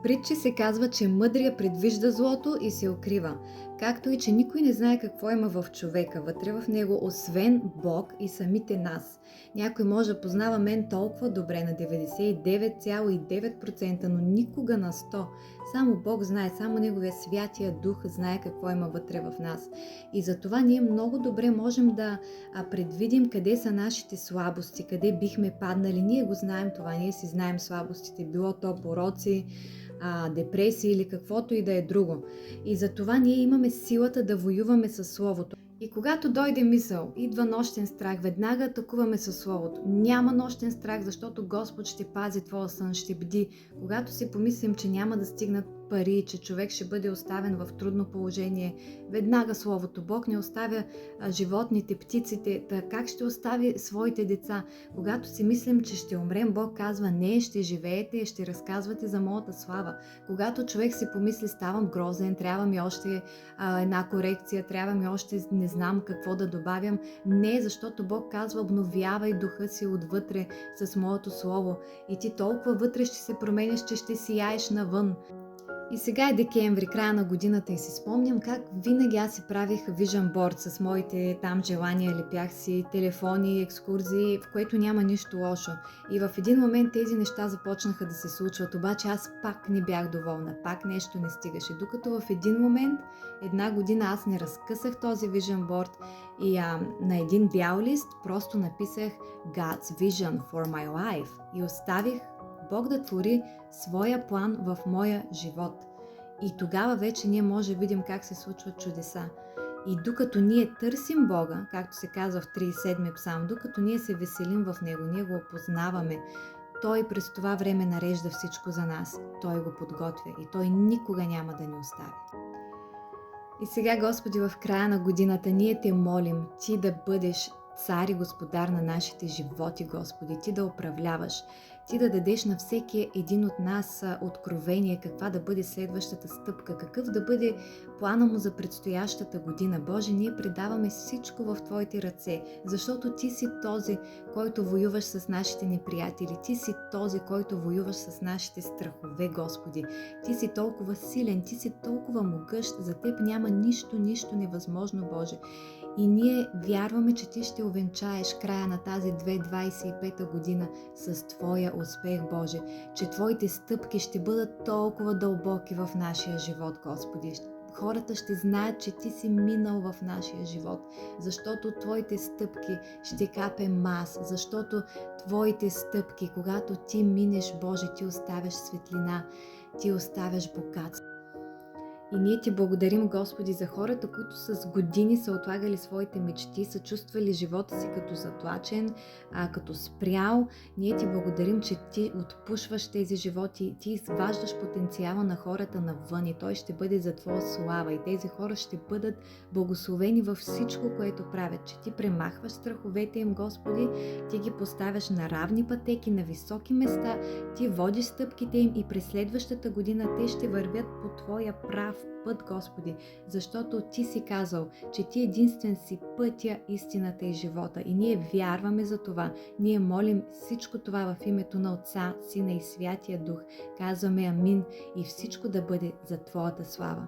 притчи се казва, че мъдрия предвижда злото и се укрива, както и че никой не знае какво има в човека, вътре в него, освен Бог и самите нас. Някой може да познава мен толкова добре на 99,9%, но никога на 100%. Само Бог знае, само Неговия Святия Дух знае какво има вътре в нас. И затова ние много добре можем да предвидим къде са нашите слабости, къде бихме паднали. Ние го знаем това, ние си знаем слабостите, било то пороци, депресия или каквото и да е друго. И затова ние имаме силата да воюваме със Словото. И когато дойде мисъл, идва нощен страх, веднага атакуваме със Словото. Няма нощен страх, защото Господ ще пази твоя сън, ще бди. Когато си помислим, че няма да стигнат пари, че човек ще бъде оставен в трудно положение, веднага Словото. Бог не оставя животните, птиците, как ще остави своите деца? Когато си мислим, че ще умрем, Бог казва: не, ще живеете, ще разказвате за моята слава. Когато човек си помисли: ставам грозен, трябва ми още една корекция, трябва ми още не знам какво да добавям, не, защото Бог казва: обновявай духа си отвътре с моето Слово и ти толкова вътре ще се промениш, че ще сияеш навън. И сега е декември, края на годината, и си спомням как винаги аз си правих vision board с моите там желания, лепях си телефони, екскурзии, в което няма нищо лошо. И в един момент тези неща започнаха да се случват, обаче аз пак не бях доволна, пак нещо не стигаше. Докато в един момент, една година, аз не разкъсах този vision board и на един бял лист просто написах God's vision for my life и оставих Бог да твори своя план в моя живот. И тогава вече ние може да видим как се случват чудеса. И докато ние търсим Бога, както се казва в 37-ми псалм, докато ние се веселим в Него, ние го опознаваме, Той през това време нарежда всичко за нас. Той го подготвя и Той никога няма да ни остави. И сега, Господи, в края на годината ние Те молим Ти да бъдеш цар и господар на нашите животи, Господи, Ти да управляваш, Ти да дадеш на всеки един от нас откровение каква да бъде следващата стъпка, какъв да бъде плана му за предстоящата година. Боже, ние предаваме всичко в Твоите ръце, защото Ти си този, който воюваш с нашите неприятели. Ти си този, който воюваш с нашите страхове, Господи. Ти си толкова силен, Ти си толкова могъщ, за Теб няма нищо невъзможно, Боже. И ние вярваме, че Ти ще увенчаеш края на тази 2025 година с Твоя успех, Боже, че Твоите стъпки ще бъдат толкова дълбоки в нашия живот, Господи. Хората ще знаят, че Ти си минал в нашия живот, защото Твоите стъпки ще капе мас, защото Твоите стъпки, когато Ти минеш, Боже, Ти оставяш светлина, Ти оставяш богатство. И ние Ти благодарим, Господи, за хората, които с години са отлагали своите мечти, са чувствали живота си като затлачен, като спрял. Ние Ти благодарим, че Ти отпушваш тези животи, Ти изваждаш потенциала на хората навън и той ще бъде за Твоя слава. И тези хора ще бъдат благословени във всичко, което правят, че Ти премахваш страховете им, Господи, Ти ги поставяш на равни пътеки, на високи места, Ти водиш стъпките им и през следващата година те ще вървят по Твоя прав път, Господи, защото Ти си казал, че Ти единствен си пътя, истината и живота. И ние вярваме за това. Ние молим всичко това в името на Отца, Сина и Святия Дух. Казваме амин и всичко да бъде за Твоята слава.